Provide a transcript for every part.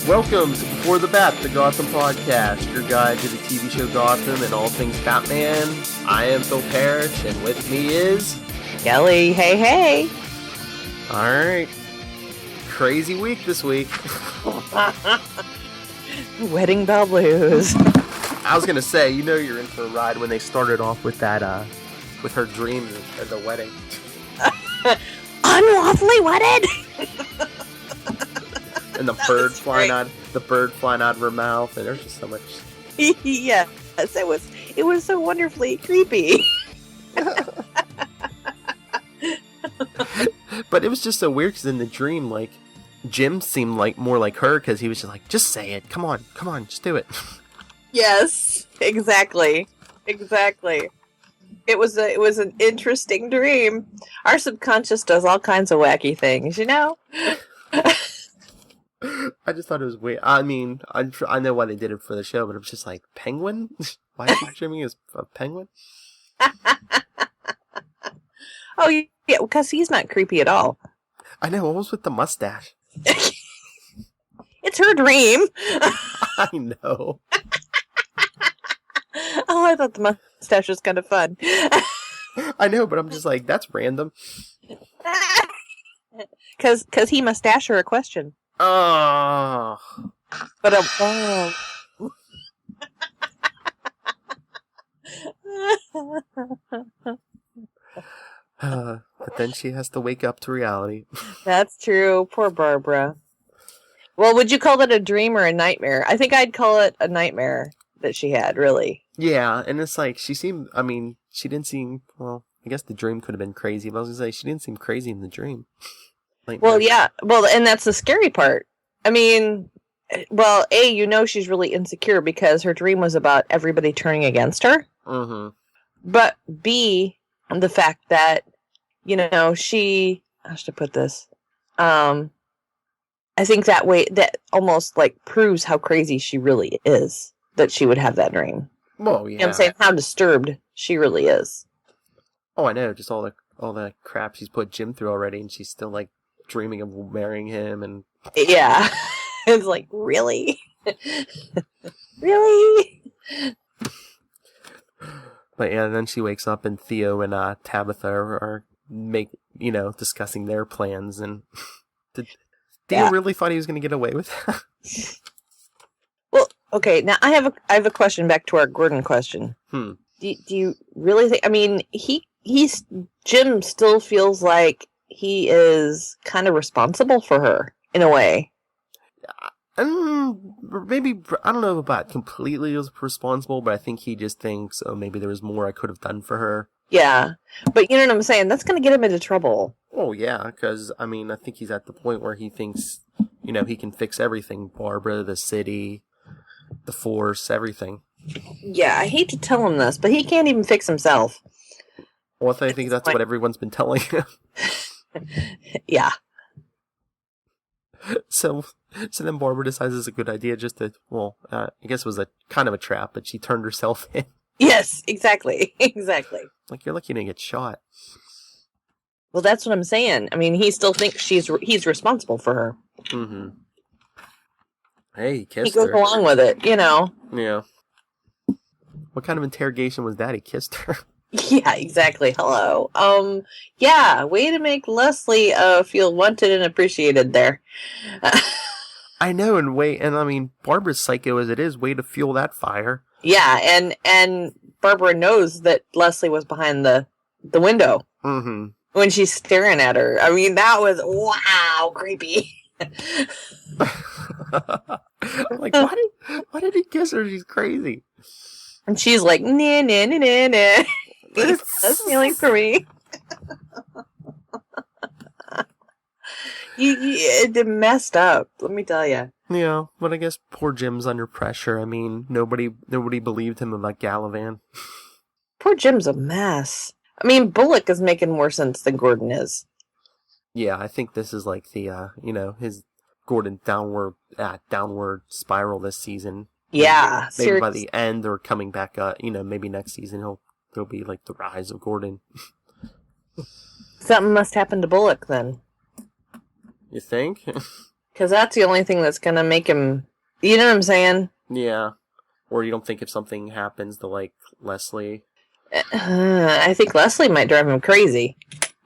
Welcome to Before the Bat, the Gotham podcast, your guide to the TV show Gotham and all things Batman. I am Phil Parrish, and with me is... Kelly, hey. Alright. Crazy week this week. Wedding bell blues. I was gonna say, you know you're in for a ride when they started off with that, with her dream at the wedding. Unlawfully wedded? And the bird flying out of her mouth, and there's just so much. Yes, it was so wonderfully creepy. But it was just so weird because in the dream, like, Jim seemed like more like her because he was just like, just say it, come on, just do it. Yes, exactly. It was an interesting dream. Our subconscious does all kinds of wacky things, you know. I just thought it was weird. I mean, I know why they did it for the show, but it was just like, penguin? Why is he dreaming as a penguin? Oh, yeah, because he's not creepy at all. I know, what was with the mustache? It's her dream. I know. Oh, I thought the mustache was kind of fun. I know, but I'm just like, that's random. Because he mustache her a question. Oh. But but then she has to wake up to reality. That's true. Poor Barbara. Well, would you call it a dream or a nightmare? I think I'd call it a nightmare that she had, really. Yeah, and it's like, she didn't seem, well, I guess the dream could have been crazy, but I was going to say, she didn't seem crazy in the dream. Well, yeah. Well, and that's the scary part. I mean, well, A, you know she's really insecure because her dream was about everybody turning against her. Mm-hmm. But B, the fact that, you know, how should I put this? I think that almost, like, proves how crazy she really is, that she would have that dream. Well, yeah. You know what I'm saying? How disturbed she really is. Oh, I know. Just all the crap she's put Jim through already, and she's still, like, dreaming of marrying him, and... Yeah. It's like, really? Really? But yeah, then she wakes up and Theo and Tabitha are discussing their plans, and Theo really thought he was going to get away with that? Well, okay, now I have a question back to our Gordon question. Do you really think, I mean, Jim still feels like he is kind of responsible for her, in a way. Maybe, I don't know about completely responsible, but I think he just thinks, oh, maybe there was more I could have done for her. Yeah, but you know what I'm saying? That's going to get him into trouble. Oh, yeah, because, I mean, I think he's at the point where he thinks, he can fix everything. Barbara, the city, the force, everything. Yeah, I hate to tell him this, but he can't even fix himself. Well, I think that's what everyone's been telling him. Yeah. So then Barbara decides it's a good idea just to, I guess it was a kind of a trap, but she turned herself in. Yes, exactly. Like, you're lucky to get shot. Well, that's what I'm saying. I mean, he still thinks he's responsible for her. Mm-hmm. Hey, he kissed her. He goes along with it, you know. Yeah. What kind of interrogation was that? He kissed her. Yeah, exactly. Hello. Yeah, way to make Leslie feel wanted and appreciated there. I know, and I mean, Barbara's psycho as it is, way to fuel that fire. Yeah, and Barbara knows that Leslie was behind the window. Mm-hmm. When she's staring at her. I mean, that was, wow, creepy. I'm like, why did he kiss her? She's crazy. And she's like, nah, nah, nah, nah, nah. That's feeling for me. It messed up, let me tell you. Yeah, but I guess poor Jim's under pressure. I mean, nobody believed him about Galavan. Poor Jim's a mess. I mean, Bullock is making more sense than Gordon is. Yeah, I think this is like the, his Gordon downward spiral this season. Yeah, maybe by the end or coming back up, maybe next season there'll be like the rise of Gordon. Something must happen to Bullock then. You think? Because that's the only thing that's gonna make him... You know what I'm saying? Yeah. Or you don't think if something happens to, like, Leslie? I think Leslie might drive him crazy.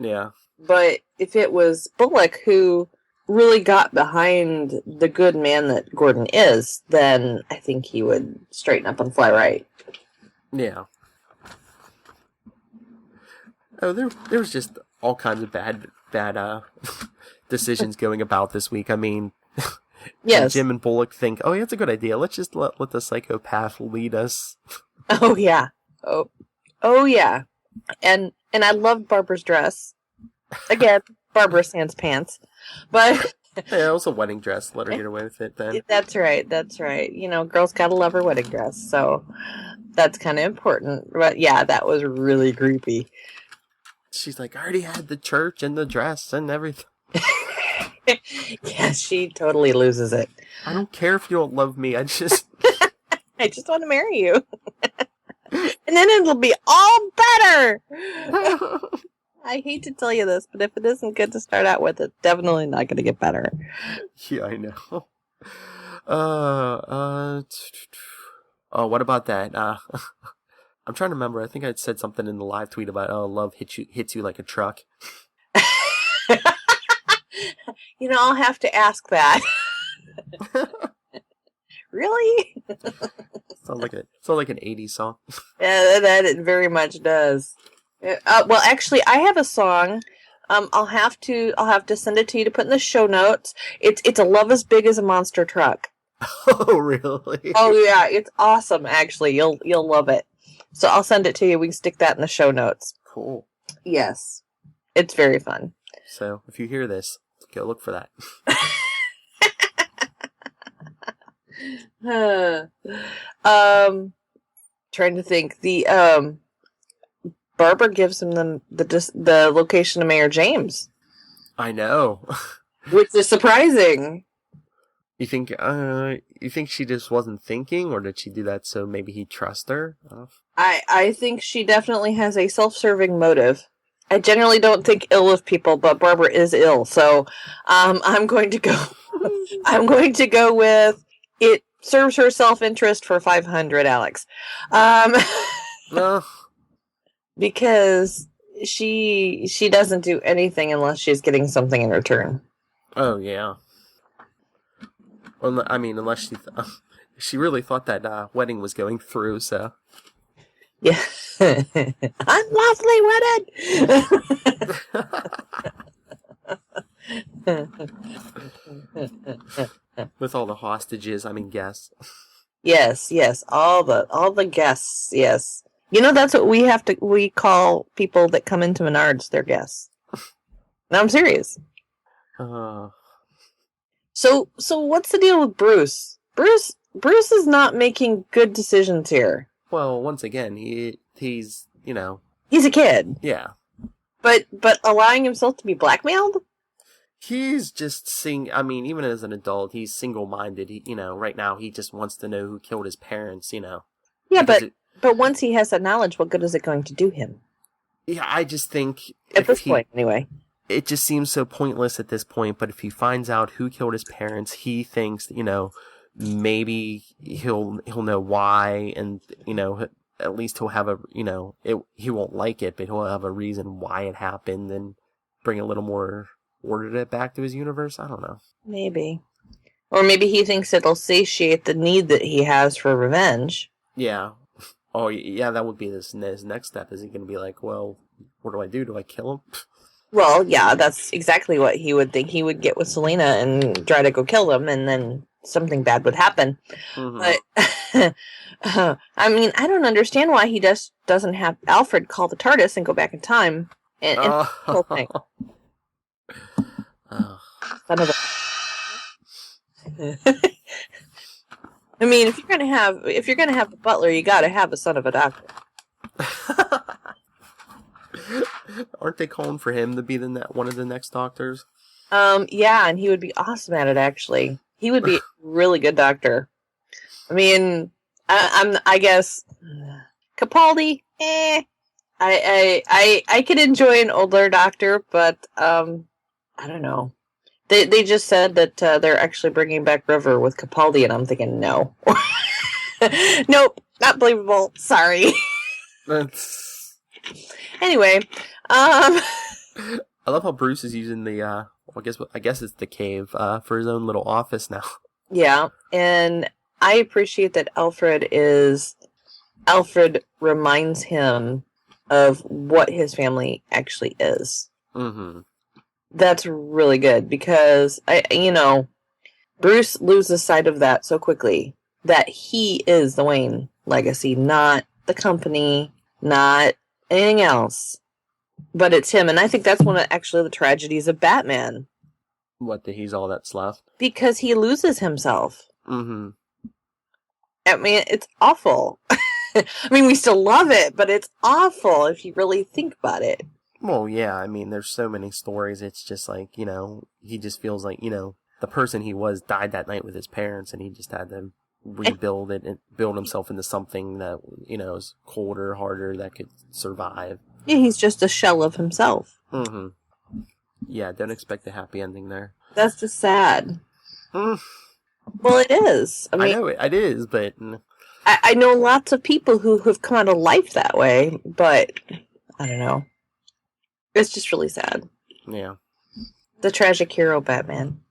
Yeah. But if it was Bullock who really got behind the good man that Gordon is, then I think he would straighten up and fly right. Yeah. Oh, there was just all kinds of bad decisions going about this week. I mean, yes. Jim and Bullock think, oh, yeah, it's a good idea. Let's just let the psychopath lead us. Oh, yeah. Oh, yeah. And I loved Barbara's dress. Again, Barbara sans pants. But... Yeah, it was a wedding dress. Let her get away with it then. That's right. You know, girls gotta love her wedding dress. So that's kind of important. But yeah, that was really creepy. She's like, I already had the church and the dress and everything. Yeah, she totally loses it. I don't care if you don't love me. I just want to marry you. And then it'll be all better. I hate to tell you this, but if it isn't good to start out with, it's definitely not going to get better. Yeah, I know. Oh, what about that? I'm trying to remember. I think I said something in the live tweet about, love hits you like a truck. You know, I'll have to ask that. Really? Sounds like an 80s song. Yeah, that it very much does. Well, actually, I have a song. I'll have to send it to you to put in the show notes. It's a love as big as a monster truck. Oh, really? Oh yeah, it's awesome. Actually, you'll love it. So I'll send it to you. We can stick that in the show notes. Cool. Yes, it's very fun. So if you hear this, go look for that. Trying to think. Barbara gives him the location of Mayor James. I know. Which is surprising. You think she just wasn't thinking, or did she do that so maybe he'd trust her? I think she definitely has a self-serving motive. I generally don't think ill of people, but Barbara is ill, so I'm going to go. I'm going to go with it serves her self-interest for 500, Alex. No. Because she doesn't do anything unless she's getting something in return. Oh yeah. Well, I mean, unless she really thought that wedding was going through, so. Yeah. I'm lawfully wedded. With all the hostages, I mean guests. Yes, all the guests, yes. You know, that's what we call people that come into Menards, their guests. No, I'm serious. So what's the deal with Bruce? Bruce is not making good decisions here. Well, once again, he's, you know. He's a kid. Yeah. But allowing himself to be blackmailed? He's just I mean, even as an adult, he's single-minded. Right now, he just wants to know who killed his parents, Yeah, but once he has that knowledge, what good is it going to do him? Yeah, I just think... At this point, anyway. It just seems so pointless at this point, but if he finds out who killed his parents, he thinks, maybe he'll know why, and, at least he'll have he won't like it, but he'll have a reason why it happened, and bring a little more order to it back to his universe. I don't know. Maybe. Or maybe he thinks it'll satiate the need that he has for revenge. Yeah. Oh, yeah, that would be his next step. Is he going to be like, well, what do I do? Do I kill him? Well, yeah, that's exactly what he would think. He would get with Selena and try to go kill them, and then something bad would happen. Mm-hmm. But, I mean, I don't understand why he doesn't have Alfred call the TARDIS and go back in time and the whole thing. Son of a... I mean, if you're gonna have the butler, you gotta have a son of a doctor. Aren't they calling for him to be one of the next doctors? Yeah, and he would be awesome at it. Actually, he would be a really good doctor. I mean, I guess Capaldi. I could enjoy an older doctor, but I don't know. They just said that they're actually bringing back River with Capaldi, and I'm thinking, no. Nope, not believable. Sorry. That's... Anyway, I love how Bruce is using the, I guess it's the cave, for his own little office now. Yeah, and I appreciate that Alfred reminds him of what his family actually is. Mm-hmm. That's really good because, Bruce loses sight of that so quickly that he is the Wayne legacy, not the company, not anything else, but it's him. And I think that's one of actually the tragedies of Batman. What, that he's all that's left? Because he loses himself. Mm-hmm. I mean, it's awful. I mean, we still love it, but it's awful if you really think about it. Well, yeah, I mean, there's so many stories. It's just like, he just feels like, the person he was died that night with his parents, and he just had to rebuild it and build himself into something that, is colder, harder, that could survive. Yeah, he's just a shell of himself. Mm-hmm. Yeah, don't expect a happy ending there. That's just sad. Well, it is. I mean, I know it is, but... I know lots of people who have come out of life that way, but I don't know. It's just really sad. Yeah. The tragic hero Batman.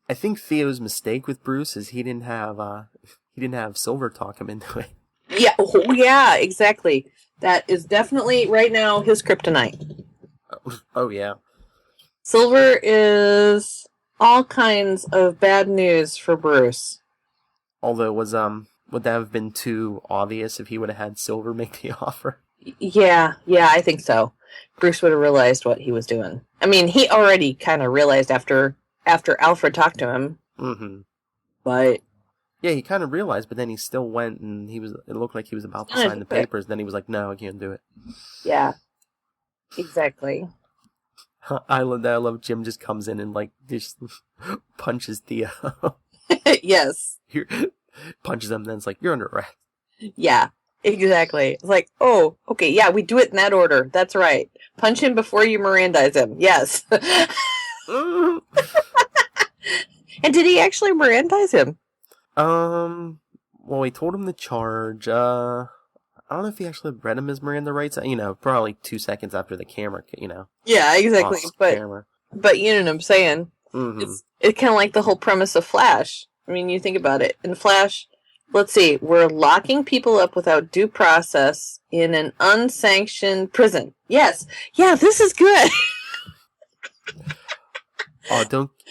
I think Theo's mistake with Bruce is he didn't have Silver talk him into it. Yeah, oh, yeah, exactly. That is definitely right now his kryptonite. Oh yeah. Silver is all kinds of bad news for Bruce. Although would that have been too obvious if he would have had Silver make the offer? Yeah, I think so. Bruce would have realized what he was doing. I mean, he already kind of realized after Alfred talked to him. Mm-hmm. But yeah, he kind of realized, but then he still went, and it looked like he was about to sign the papers. Then he was like, "No, I can't do it." Yeah, exactly. I love Jim just comes in and like just punches Theo. Yes. Punches him, then it's like, "You're under arrest." Yeah. Exactly. It's like, oh, okay, yeah, we do it in that order. That's right. Punch him before you Mirandize him. Yes. And did he actually Mirandize him? Well, he told him the charge. I don't know if he actually read him his Miranda rights. Probably 2 seconds after the camera, Yeah, exactly. But you know what I'm saying? Mm-hmm. It's kind of like the whole premise of Flash. I mean, you think about it. In Flash, let's see, we're locking people up without due process in an unsanctioned prison. Yes. Yeah, this is good. Oh,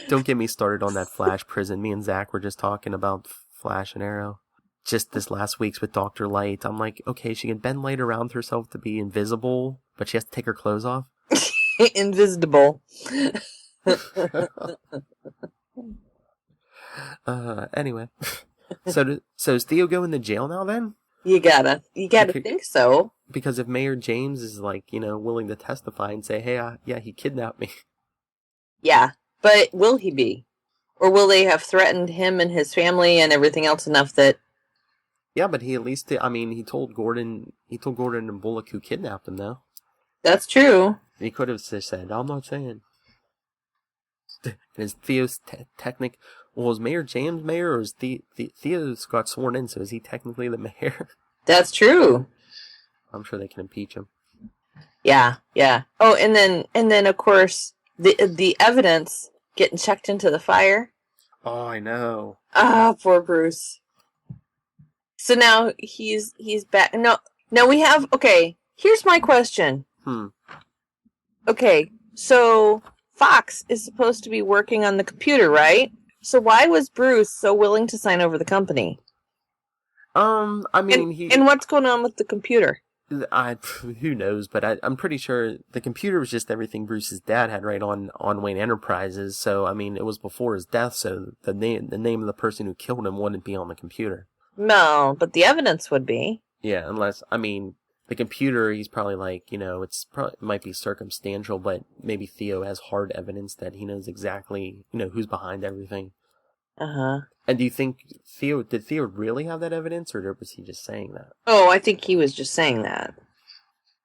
don't get me started on that Flash prison. Me and Zach were just talking about Flash and Arrow. Just this last week's with Dr. Light. I'm like, okay, she can bend light around herself to be invisible, but she has to take her clothes off. Invisible. Anyway. So is Theo going to jail now then? You gotta think so. Because if Mayor James is like, willing to testify and say, hey, yeah, he kidnapped me. Yeah, but will he be? Or will they have threatened him and his family and everything else enough that... Yeah, but he at least, he told Gordon and Bullock who kidnapped him, though. That's true. He could have just said, I'm not saying. Is Theo's technic... Well, is Mayor James mayor, or is Theo's got sworn in, so is he technically the mayor? That's true. I'm sure they can impeach him. Yeah. Oh, and then of course the evidence getting checked into the fire. Oh, I know. Ah, poor Bruce. So now he's back. No, we have. Okay, here's my question. Okay, so Fox is supposed to be working on the computer, right? So why was Bruce so willing to sign over the company? And what's going on with the computer? Who knows? But I'm pretty sure the computer was just everything Bruce's dad had right on Wayne Enterprises. So it was before his death. So the name of the person who killed him wouldn't be on the computer. No, but the evidence would be. Yeah, unless the computer, he's probably like, it might be circumstantial, but maybe Theo has hard evidence that he knows exactly, who's behind everything. Uh-huh. And do you think did Theo really have that evidence, or was he just saying that? Oh, I think he was just saying that.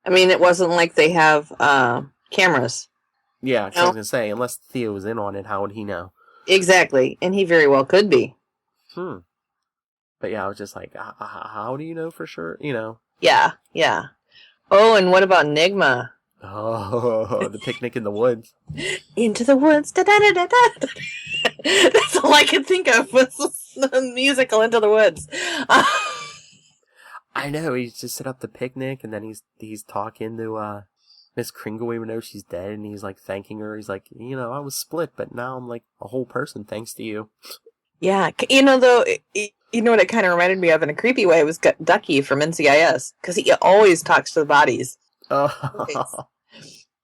It wasn't like they have cameras. Yeah, 'cause I was going to say, unless Theo was in on it, how would he know? Exactly, and he very well could be. But yeah, I was just like, how do you know for sure? You know? Yeah, yeah. Oh, and what about Nigma? Oh, the picnic in the woods. Into the woods. Da, da, da, da, da. That's all I could think of was the musical Into the Woods. I know, he's just set up the picnic, and then he's talking to Miss Kringle, even though she's dead, and he's like thanking her. He's like, you know, I was split, but now I'm like a whole person thanks to you. Yeah, you know, though, you know what it kind of reminded me of in a creepy way was Ducky from NCIS, because he always talks to the bodies. Oh.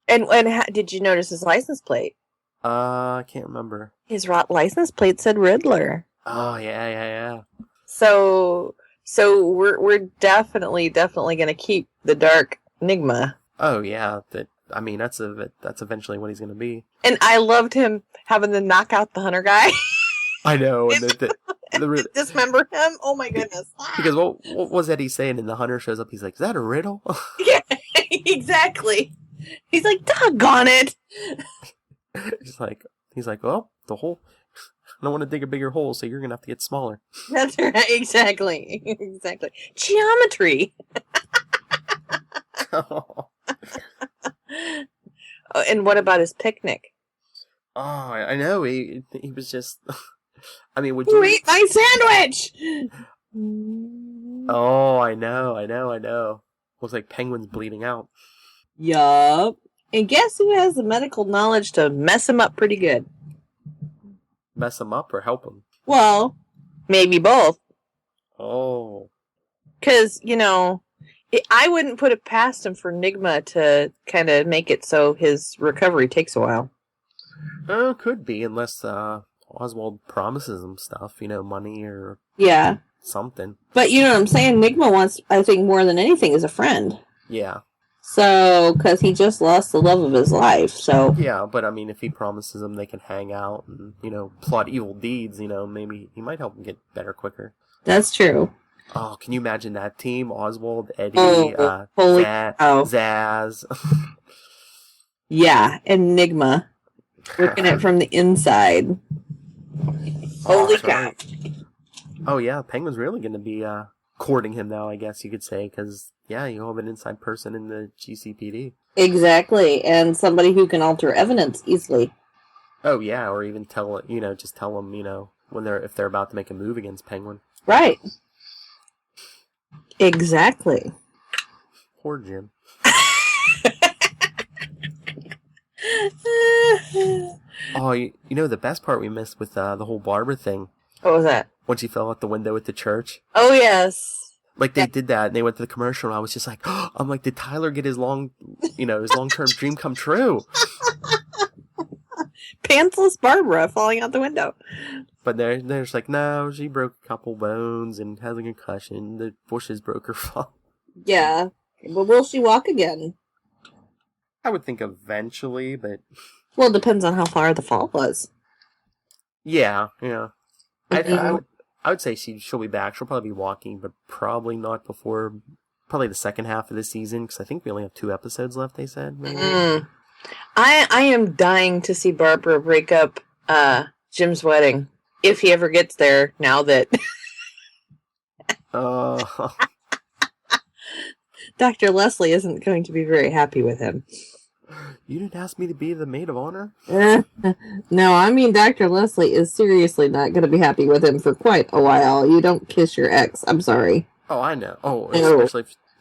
And did you notice his license plate? I can't remember. His license plate said Riddler. Oh, yeah. So we're definitely going to keep the dark Nigma. Oh, yeah. That's eventually what he's going to be. And I loved him having to knock out the hunter guy. I know. And dismember him. Oh my goodness. Because what was Eddie saying? And the hunter shows up. He's like, "Is that a riddle?" Yeah, exactly. He's like, "Doggone it!" he's like, "Well, the hole. I don't want to dig a bigger hole, so you're gonna have to get smaller." That's right. Exactly. Geometry. Oh, and what about his picnic? Oh, I know. He was just. I mean, would you you eat my sandwich? Oh, I know. Looks like Penguin's bleeding out. Yup. And guess who has the medical knowledge to mess him up pretty good? Mess him up or help him? Well, maybe both. Oh. Because, you know, I wouldn't put it past him for Nigma to kind of make it so his recovery takes a while. Could be, unless Oswald promises him stuff, you know, money or something. But you know what I'm saying? Nigma wants, I think, more than anything, is a friend. Yeah. So, because he just lost the love of his life, so... Yeah, but I mean, if he promises them they can hang out and, you know, plot evil deeds, you know, maybe he might help them get better quicker. That's true. Oh, can you imagine that team? Oswald, Eddie, Zaz. Yeah, Enigma. Looking at it from the inside. Holy cow. Oh, yeah, Penguin's really going to be courting him now, I guess you could say, because, yeah, you have an inside person in the GCPD. Exactly, and somebody who can alter evidence easily. Oh, yeah, or even tell them, you know, if they're about to make a move against Penguin. Right. Exactly. Poor Jim. Oh, you know, the best part we missed with the whole Barbara thing. What was that? When she fell out the window at the church. Oh, yes. Like, they did that, and they went to the commercial, and I was just like, oh, I'm like, did Tyler get his long-term dream come true? Pantsless Barbara falling out the window. But they're just like, no, she broke a couple bones and has a concussion. The bushes broke her fall. Yeah. But will she walk again? I would think eventually, but... Well, it depends on how far the fall was. Yeah. I would say she'll be back. She'll probably be walking, but probably not before probably the second half of the season, because I think we only have 2 episodes left, they said. Maybe. I am dying to see Barbara break up Jim's wedding, if he ever gets there, now that... Dr. Leslie isn't going to be very happy with him. You didn't ask me to be the maid of honor? No, I mean Dr. Leslie is seriously not going to be happy with him for quite a while. You don't kiss your ex. I'm sorry. Oh, I know. Oh,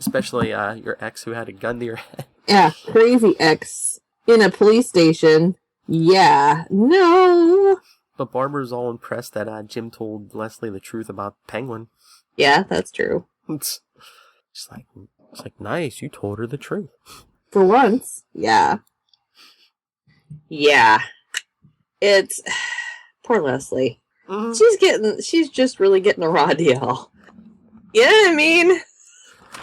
especially your ex who had a gun to your head. Yeah, crazy ex in a police station. Yeah, no. But Barbara's all impressed that Jim told Leslie the truth about Penguin. Yeah, that's true. It's like, nice, you told her the truth. For once, yeah. Yeah. It's... Poor Leslie. Mm-hmm. She's just really getting a raw deal. You know what I mean?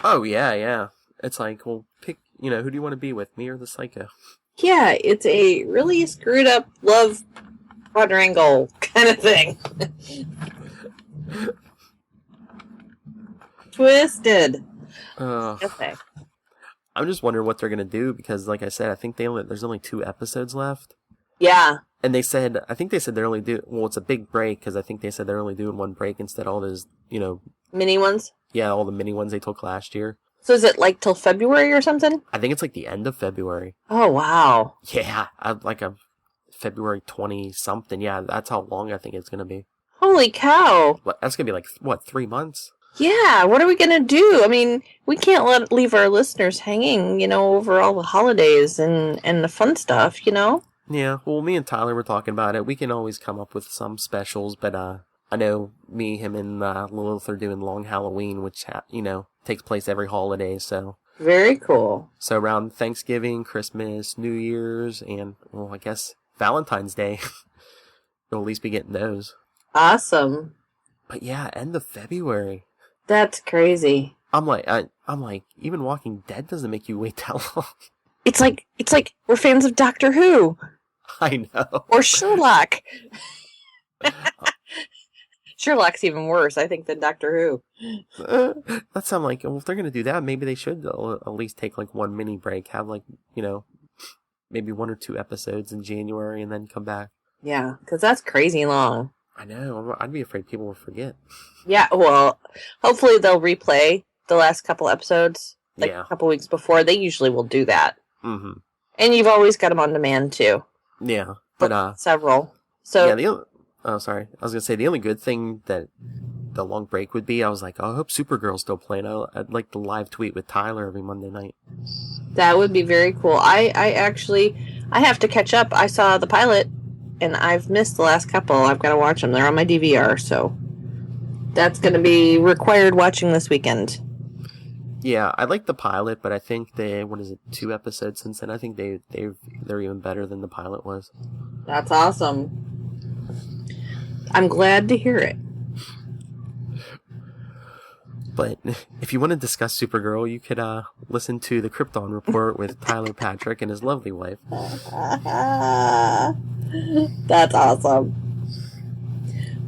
Oh, yeah. It's like, well, pick, who do you want to be with, me or the psycho? Yeah, it's a really screwed up love quadrangle kind of thing. Twisted. Okay. I'm just wondering what they're gonna do because, like I said, I think there's only 2 episodes left. Yeah. And I think they said they're only doing. Well, it's a big break because I think they said they're only doing 1 break instead of all those, mini ones. Yeah, all the mini ones they took last year. So is it like till February or something? I think it's like the end of February. Oh wow. Yeah, like a February 20 something. Yeah, that's how long I think it's gonna be. Holy cow! But that's gonna be like what, 3 months? Yeah, what are we gonna do? I mean, we can't leave our listeners hanging, over all the holidays and the fun stuff, Yeah, well, me and Tyler were talking about it. We can always come up with some specials, but I know me, him, and Lilith are doing Long Halloween, which takes place every holiday. So very cool. So around Thanksgiving, Christmas, New Year's, and I guess Valentine's Day, you'll at least be getting those. Awesome. But yeah, end of February. That's crazy. I'm like, even Walking Dead doesn't make you wait that long. It's like we're fans of Doctor Who. I know. Or Sherlock. Sherlock's even worse, I think, than Doctor Who. That's I'm like, well, if they're gonna do that, maybe they should at least take like 1 mini break, have like maybe 1 or 2 episodes in January, and then come back. Yeah, because that's crazy long. I know. I'd be afraid people will forget. Yeah, well, hopefully they'll replay the last couple episodes, a couple weeks before. They usually will do that. Mm-hmm. And you've always got them on demand too. Yeah, but several. So yeah, sorry. I was gonna say the only good thing that the long break would be. I was like, I hope Supergirl's still playing. I'd like to live tweet with Tyler every Monday night. That would be very cool. I have to catch up. I saw the pilot, and I've missed the last couple. I've got to watch them. They're on my DVR, so that's going to be required watching this weekend. Yeah, I like the pilot, but I think 2 episodes since then? I think they're even better than the pilot was. That's awesome. I'm glad to hear it. But if you want to discuss Supergirl, you could listen to the Krypton Report with Tyler Patrick and his lovely wife. That's awesome.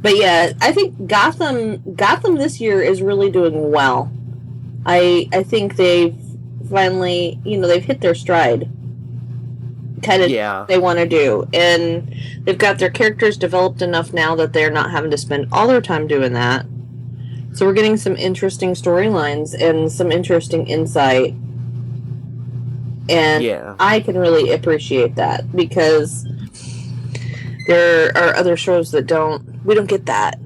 But yeah, I think Gotham this year is really doing well. I think they've finally, they've hit their stride. Kind of they want to do. And they've got their characters developed enough now that they're not having to spend all their time doing that. So we're getting some interesting storylines and some interesting insight. And I can really appreciate that because there are other shows that we don't get that.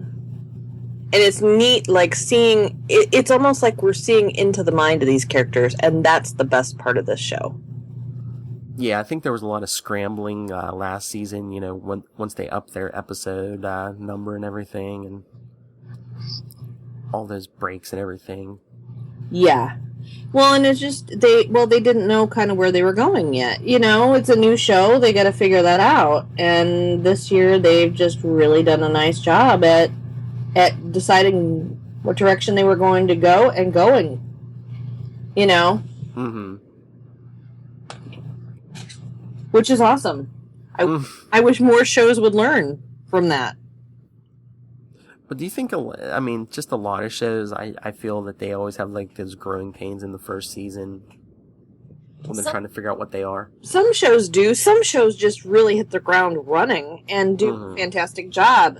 And it's neat, like seeing, it's almost like we're seeing into the mind of these characters, and that's the best part of this show. Yeah, I think there was a lot of scrambling last season, once they upped their episode number and everything, and all those breaks and everything. Yeah. Well, and it's just, they didn't know kind of where they were going yet. It's a new show, they got to figure that out. And this year, they've just really done a nice job at deciding what direction they were going to go and going. Mm-hmm. Which is awesome. I wish more shows would learn from that. But do you think, just a lot of shows, I feel that they always have like those growing pains in the first season when they're trying to figure out what they are? Some shows do. Some shows just really hit the ground running and do a fantastic job.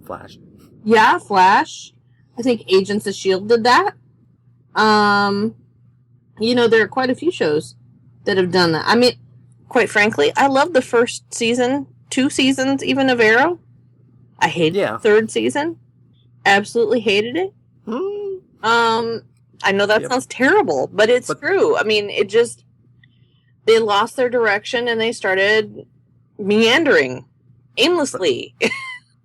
Flash. Yeah, Flash. I think Agents of S.H.I.E.L.D. did that. There are quite a few shows that have done that. Quite frankly, I love the first season, 2 seasons even of Arrow. I hated the 3rd season. Absolutely hated it. I know that sounds terrible, but it's true. They lost their direction and they started meandering aimlessly.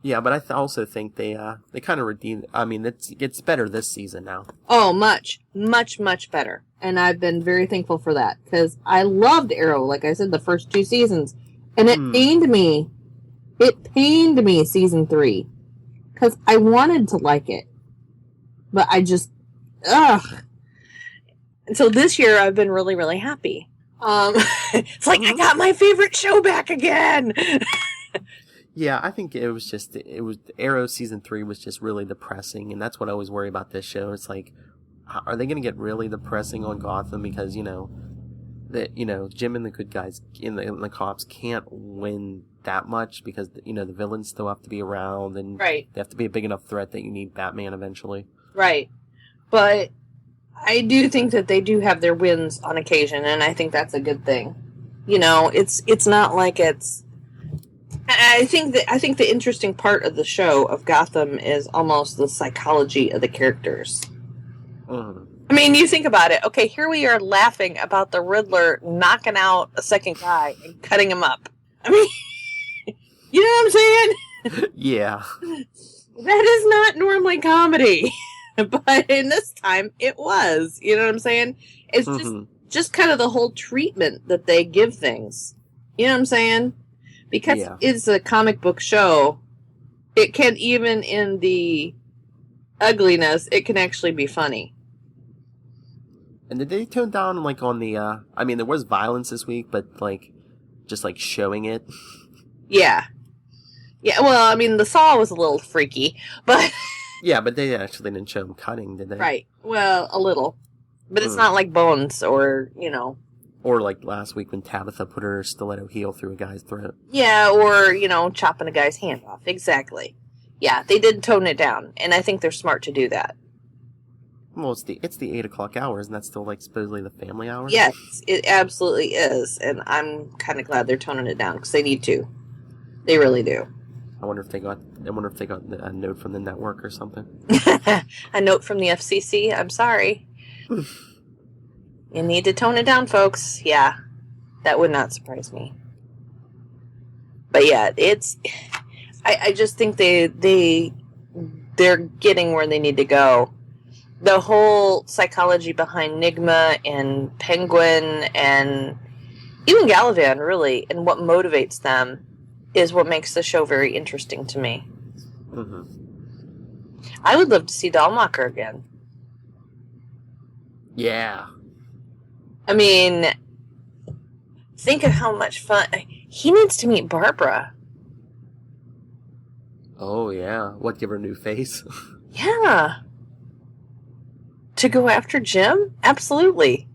Yeah, but I also think they kind of redeemed. It's better this season now. Oh, much, much, much better. And I've been very thankful for that because I loved Arrow, like I said, the first 2 seasons. And it pained me. It pained me, season 3. Because I wanted to like it. But I just, And so this year I've been really, really happy. It's like I got my favorite show back again. Yeah, I think it was Arrow season 3 was just really depressing, and that's what I always worry about this show. It's like, are they going to get really depressing on Gotham because, that, Jim and the good guys in the cops can't win that much because, the villains still have to be around and right. They have to be a big enough threat that you need Batman eventually. Right. But I do think that they do have their wins on occasion, and I think that's a good thing. It's not like it's... I think the interesting part of the show of Gotham is almost the psychology of the characters. Mm-hmm. I mean, you think about it. Okay, here we are laughing about the Riddler knocking out a second guy and cutting him up. I mean, you know what I'm saying? Yeah. That is not normally comedy. But in this time, it was. You know what I'm saying? It's just kind of the whole treatment that they give things. You know what I'm saying? Because it's a comic book show, it can, even in the ugliness, it can actually be funny. And did they tone down, on the, I mean, there was violence this week, but, just, showing it? Yeah. Yeah, well, I mean, the saw was a little freaky, but... Yeah, but they actually didn't show him cutting, did they? Right. Well, a little. But it's not like bones or, Or last week when Tabitha put her stiletto heel through a guy's throat. Yeah, or, chopping a guy's hand off. Exactly. Yeah, they did tone it down, and I think they're smart to do that. Well, it's the 8 o'clock hour, isn't that still, supposedly the family hour? Yes, it absolutely is, and I'm kind of glad they're toning it down, because they need to. They really do. I wonder if they got a note from the network or something. A note from the FCC? I'm sorry. You need to tone it down, folks. Yeah, that would not surprise me. But yeah, I just think they're getting where they need to go. The whole psychology behind Nigma and Penguin and even Galavan, really, and what motivates them is what makes the show very interesting to me. Mm-hmm. I would love to see Dalmacher again. Yeah. I mean, think of how much fun... He needs to meet Barbara. Oh, yeah. What, give her a new face? Yeah. To go after Jim? Absolutely.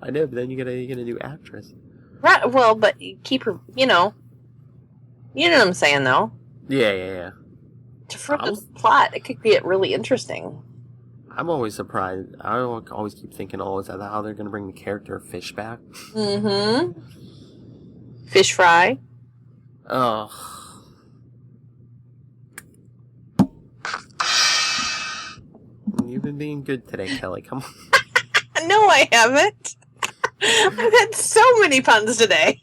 I know, but then you get a new actress. Right, well, but keep her, You know what I'm saying, though. Yeah. To further the plot, it could get really interesting. I'm always surprised. I always keep thinking, is that how they're going to bring the character of Fish back? Mm-hmm. Fish fry. Oh. You've been being good today, Kelly. Come on. No, I haven't. I've had so many puns today.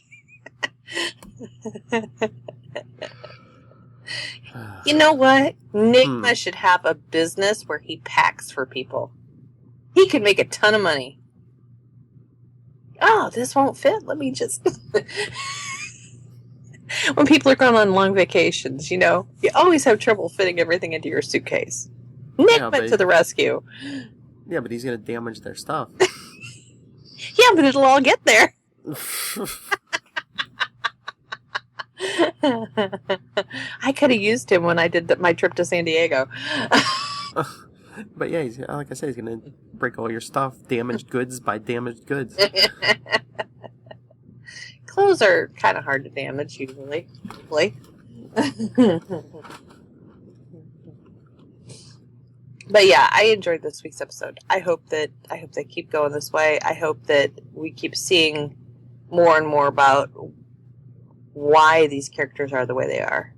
You know what? Nigma should have a business where he packs for people. He could make a ton of money. Oh, this won't fit. Let me just... When people are going on long vacations, you always have trouble fitting everything into your suitcase. Nigma to the rescue. Yeah, but he's going to damage their stuff. Yeah, but it'll all get there. I could have used him when I did my trip to San Diego. But yeah, like I said, he's going to break all your stuff. Damaged goods by damaged goods. Clothes are kind of hard to damage, usually. But yeah, I enjoyed this week's episode. I hope they keep going this way. I hope that we keep seeing more and more about why these characters are the way they are.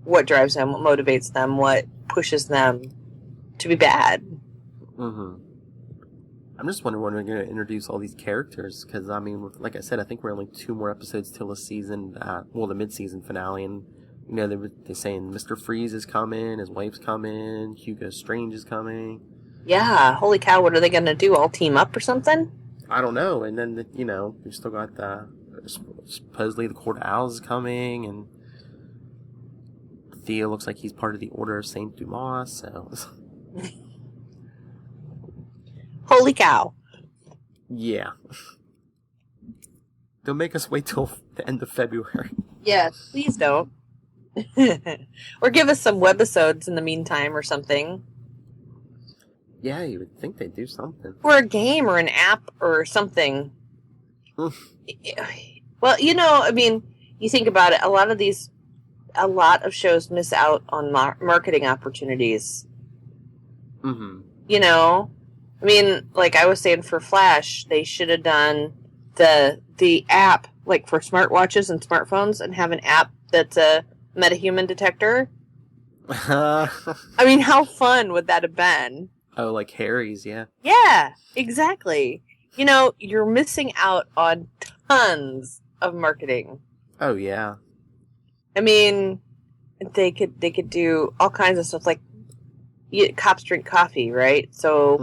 What drives them, what motivates them, what pushes them to be bad. Mm-hmm. I'm just wondering when we're going to introduce all these characters, because, I mean, like I said, I think we're only 2 more episodes till the season, the mid-season finale, and they're saying Mr. Freeze is coming, his wife's coming, Hugo Strange is coming. Yeah, holy cow, what are they going to do, all team up or something? I don't know, and then, we've still got supposedly the Court of Owls is coming, and Theo looks like he's part of the Order of St. Dumas, so... Holy cow. Yeah. Don't make us wait till the end of February. Yeah, please don't. Or give us some webisodes in the meantime or something. Yeah, you would think they'd do something. Or a game or an app or something. Well, I mean, you think about it, a lot of shows miss out on marketing opportunities. Mm-hmm. I mean, like I was saying for Flash, they should have done the app, like for smartwatches and smartphones, and have an app that's a metahuman detector. I mean, how fun would that have been? Oh, like Harry's, yeah. Yeah, exactly. You're missing out on tons of marketing. Oh, yeah. I mean, they could do all kinds of stuff like cops drink coffee, right? So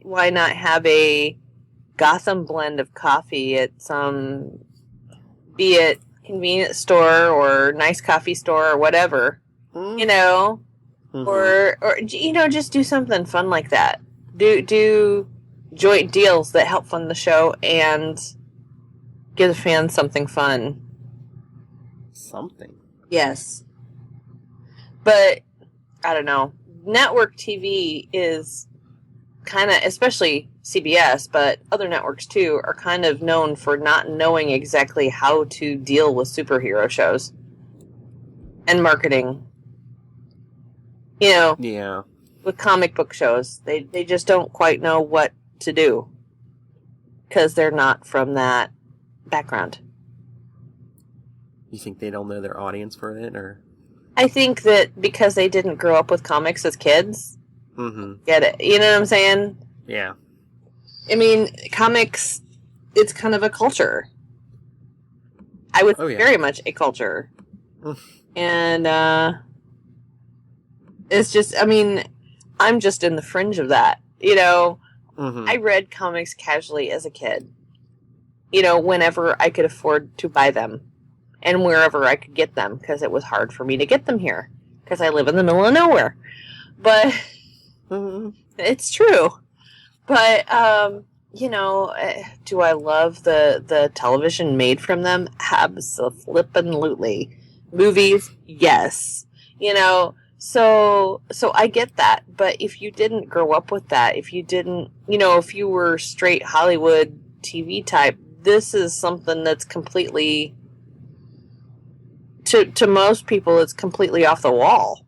why not have a Gotham blend of coffee at some, be it convenience store or nice coffee store or whatever, or just do something fun like that. Do joint deals that help fund the show and give the fans something fun. Something. Yes. But, I don't know. Network TV is kind of, especially CBS, but other networks too, are kind of known for not knowing exactly how to deal with superhero shows and marketing. Yeah. With comic book shows. They just don't quite know what to do because they're not from that background. You think they don't know their audience for it, or? I think that because they didn't grow up with comics as kids, get it. You know what I'm saying? Yeah. I mean, comics, it's kind of a culture. I would say very much a culture. And it's just, I mean, I'm just in the fringe of that. I read comics casually as a kid. Whenever I could afford to buy them. And wherever I could get them, because it was hard for me to get them here, because I live in the middle of nowhere. But it's true. But do I love the television made from them? Absolutely. Movies, yes. So I get that. But if you didn't grow up with that, if you didn't, if you were straight Hollywood TV type, this is something that's completely. To most people, it's completely off the wall.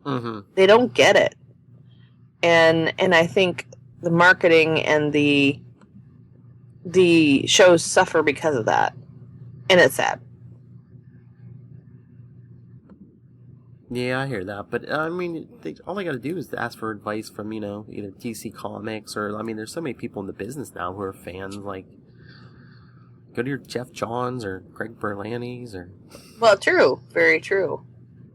They don't get it, and I think the marketing and the shows suffer because of that, and it's sad. Yeah, I hear that, but I mean, all they got to do is ask for advice from either DC Comics or there's so many people in the business now who are fans. Like, go to your Jeff Johns or Greg Berlanti's or. Well, true, very true,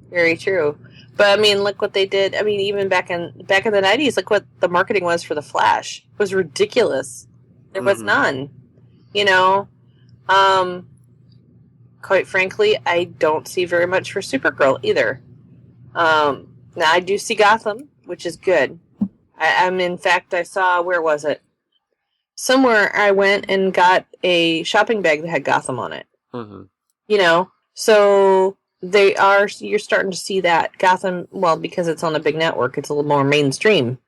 very true. But I mean, look what they did. I mean, even back in the 90s, look what the marketing was for the Flash. It was ridiculous. There was none. Quite frankly, I don't see very much for Supergirl either. Now I do see Gotham, which is good. In fact, I saw, where was it? Somewhere I went and got a shopping bag that had Gotham on it. So you're starting to see that Gotham, well, because it's on a big network, it's a little more mainstream.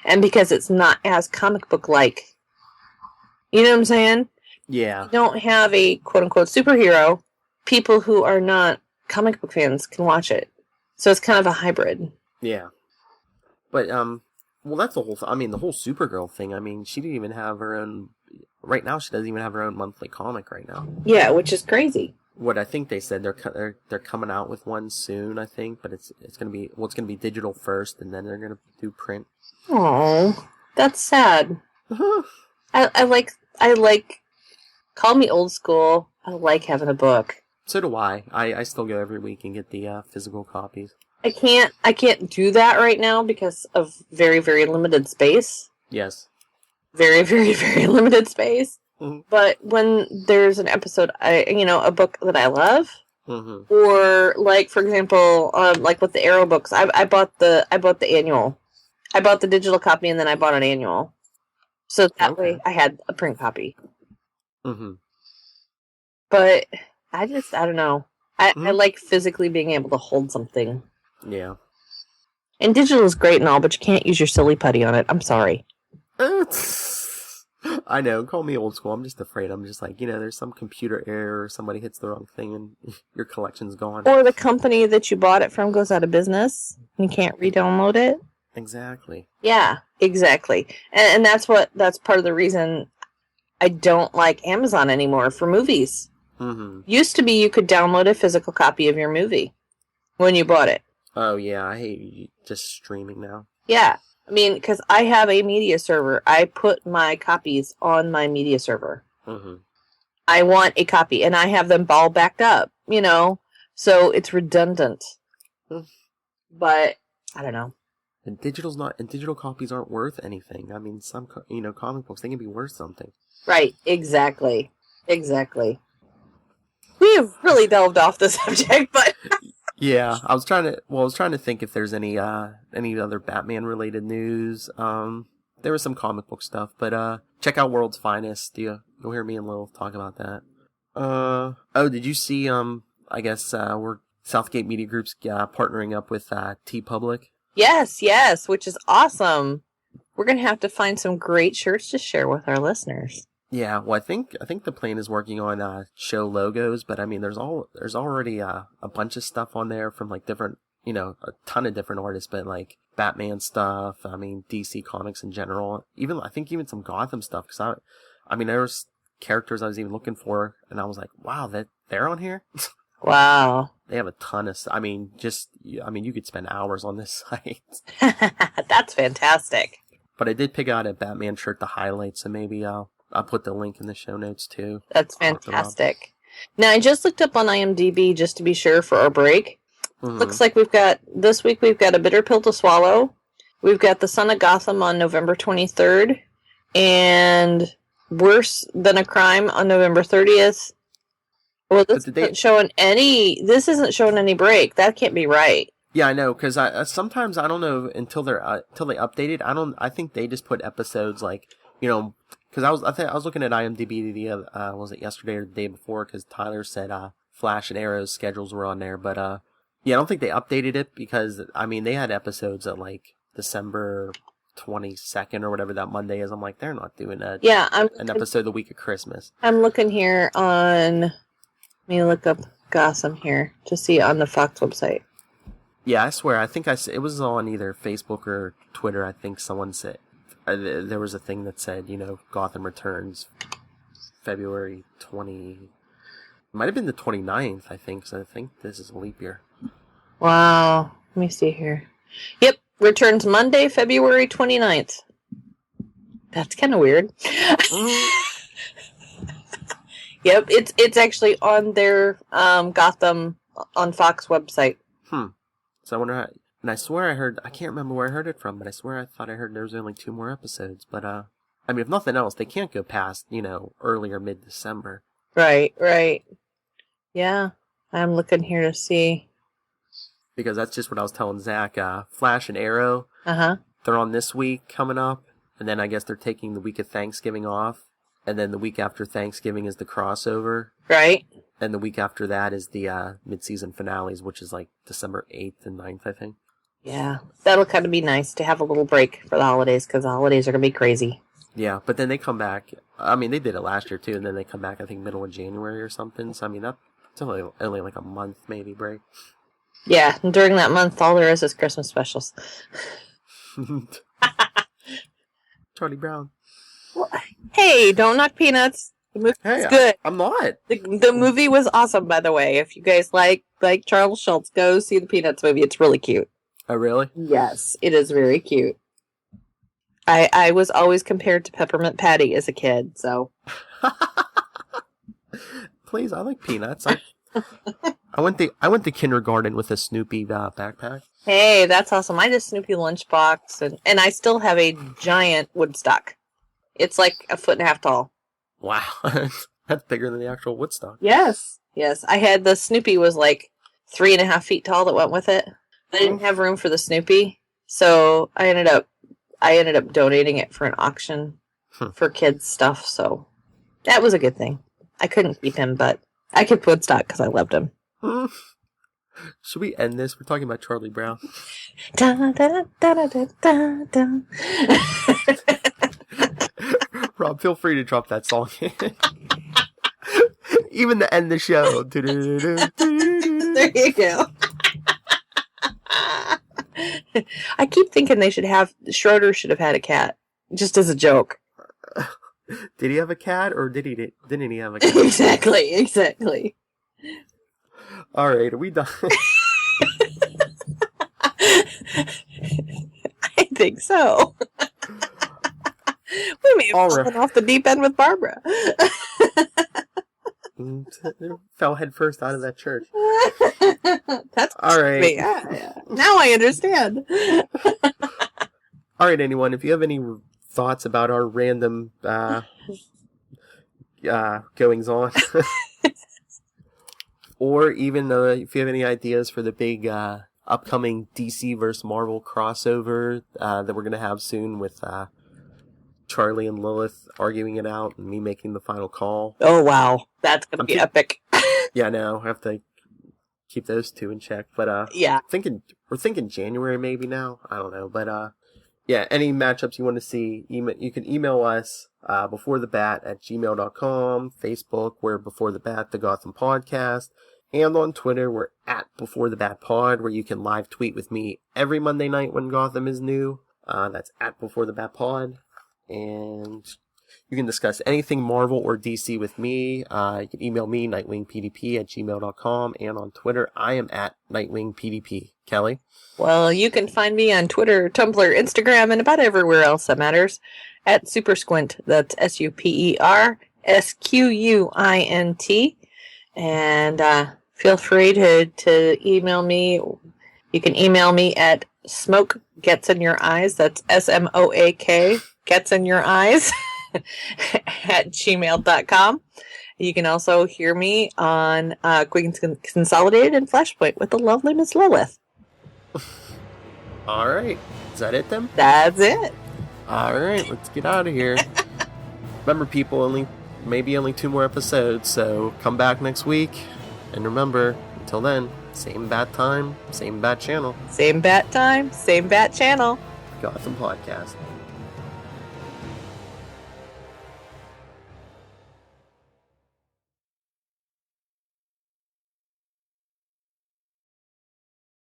And because it's not as comic book-like. You know what I'm saying? Yeah. You don't have a quote-unquote superhero. People who are not comic book fans can watch it. So it's kind of a hybrid. Yeah. But, well, that's the whole the whole Supergirl thing. She didn't even have her own. Right now, she doesn't even have her own monthly comic right now. Yeah, which is crazy. What I think they said they're coming out with one soon. I think, but it's gonna be digital first, and then they're gonna do print. Oh, that's sad. I like. Call me old school. I like having a book. So do I. I still go every week and get the physical copies. I can't do that right now because of very, very limited space. Yes. Very, very, very limited space. But when there's an episode, a book that I love, or like, for example, like with the Arrow books, I bought the annual. I bought the digital copy and then I bought an annual, so that way I had a print copy. But I don't know. I like physically being able to hold something. Yeah. And digital is great and all, but you can't use your silly putty on it. I'm sorry. I know, call me old school. I'm just afraid. I'm just like, there's some computer error or somebody hits the wrong thing and your collection's gone. Or the company that you bought it from goes out of business and you can't re-download it. Exactly. Yeah, exactly. And that's part of the reason I don't like Amazon anymore for movies. Mm-hmm. Used to be you could download a physical copy of your movie when you bought it. Oh, yeah, I hate just streaming now. Yeah. I mean, because I have a media server. I put my copies on my media server. Mm-hmm. I want a copy, and I have them all backed up, so it's redundant. But, I don't know. And digital copies aren't worth anything. I mean, some, comic books, they can be worth something. Right, exactly. We have really delved off the subject, but... Yeah, I was trying to think if there's any other Batman related news. There was some comic book stuff, but check out World's Finest. You'll hear me and Lil talk about that. Did you see I guess we're Southgate Media Group's partnering up with TeePublic? Yes, which is awesome. We're gonna have to find some great shirts to share with our listeners. Yeah, well, I think the plan is working on show logos, but I mean, there's already a bunch of stuff on there from like different, a ton of different artists, but like Batman stuff. I mean, DC Comics in general. I think even some Gotham stuff. Because I mean, there was characters I was even looking for, and I was like, wow, they're on here. Wow. They have a ton of. I mean, you could spend hours on this site. That's fantastic. But I did pick out a Batman shirt to highlight, so maybe I'll put the link in the show notes, too. That's fantastic. Now, I just looked up on IMDb just to be sure for our break. Mm-hmm. Looks like this week we've got A Bitter Pill to Swallow. We've got The Son of Gotham on November 23rd. And Worse Than a Crime on November 30th. Well, this isn't showing any break. That can't be right. Yeah, I know, because sometimes I don't know until they updated. I think they just put episodes like, because I was looking at IMDb was it yesterday or the day before? Because Tyler said Flash and Arrow's schedules were on there, but I don't think they updated it because I mean they had episodes at like December 22nd or whatever that Monday is. I'm like, they're not doing an episode the week of Christmas. I'm looking here on. Let me look up Gotham here to see on the Fox website. Yeah, I swear. I think it was on either Facebook or Twitter. I think someone said. There was a thing that said, Gotham returns February 20... It might have been the 29th, I think, so I think this is a leap year. Wow. Let me see here. Yep, returns Monday, February 29th. That's kind of weird. Yep, it's actually on their Gotham on Fox website. So I wonder how... And I swear I can't remember where I heard it from, but I swear I thought I heard there was only 2 more episodes. But, I mean, if nothing else, they can't go past, early or mid-December. Right. Yeah, I'm looking here to see. Because that's just what I was telling Zach. Flash and Arrow, they're on this week coming up, and then I guess they're taking the week of Thanksgiving off, and then the week after Thanksgiving is the crossover. Right. And the week after that is the mid-season finales, which is like December 8th and 9th, I think. Yeah, that'll kind of be nice to have a little break for the holidays, because the holidays are going to be crazy. Yeah, but then they come back. I mean, they did it last year, too, and then they come back, I think, middle of January or something. So, I mean, that's only like a month, maybe, break. Yeah, and during that month, all there is Christmas specials. Charlie Brown. Well, hey, don't knock Peanuts. The movie's good. I'm not. The movie was awesome, by the way. If you guys like Charles Schultz, go see the Peanuts movie. It's really cute. Oh, really? Yes, it is very cute. I was always compared to Peppermint Patty as a kid, so. Please, I like Peanuts. I went to kindergarten with a Snoopy backpack. Hey, that's awesome. I had a Snoopy lunchbox, and I still have a giant Woodstock. It's like 1.5 feet tall. Wow, that's bigger than the actual Woodstock. Yes. I had the Snoopy was like 3.5 feet tall that went with it. I didn't have room for the Snoopy, so I ended up donating it for an auction for kids' stuff. So that was a good thing. I couldn't keep him, but I kept Woodstock because I loved him. Should we end this? We're talking about Charlie Brown. Da, da, da, da, da, da. Rob, feel free to drop that song in. Even to end the show. There you go. I keep thinking Schroeder should have had a cat, just as a joke. Did he have a cat, or didn't he have a cat? Exactly. All right, are we done? I think so. We may have fallen off the deep end with Barbara. Fell head first out of that church. That's all right. Yeah. Now I understand. All right, anyone, if you have any thoughts about our random goings on, or even if you have any ideas for the big upcoming DC versus Marvel crossover that we're going to have soon with Charlie and Lilith arguing it out and me making the final call. Oh, wow. That's going to be epic. Yeah, no, I have to keep those two in check. But yeah, we're thinking January maybe now. I don't know. But yeah, any matchups you want to see, you can email us beforethebat@gmail.com. Facebook, we're Before the Bat, the Gotham Podcast. And on Twitter, we're @BeforeTheBatPod, where you can live tweet with me every Monday night when Gotham is new. That's @BeforeTheBatPod. And you can discuss anything Marvel or DC with me. You can email me, nightwingpdp@gmail.com. And on Twitter, I am @nightwingpdp. Kelly? Well, you can find me on Twitter, Tumblr, Instagram, and about everywhere else that matters @SuperSquint. That's SuperSquint. And feel free to email me. You can email me at smokegetsInYourEyes. That's SMOAK, getsinyoureyes @gmail.com. You can also hear me on Quick and Consolidated and Flashpoint with the lovely Miss Lilith. All right. Is that it then? That's it. All right. Let's get out of here. Remember, people, maybe only 2 more episodes, so come back next week. And remember, until then, same bat time, same bat channel. Same bat time, same bat channel. Gotham Podcast.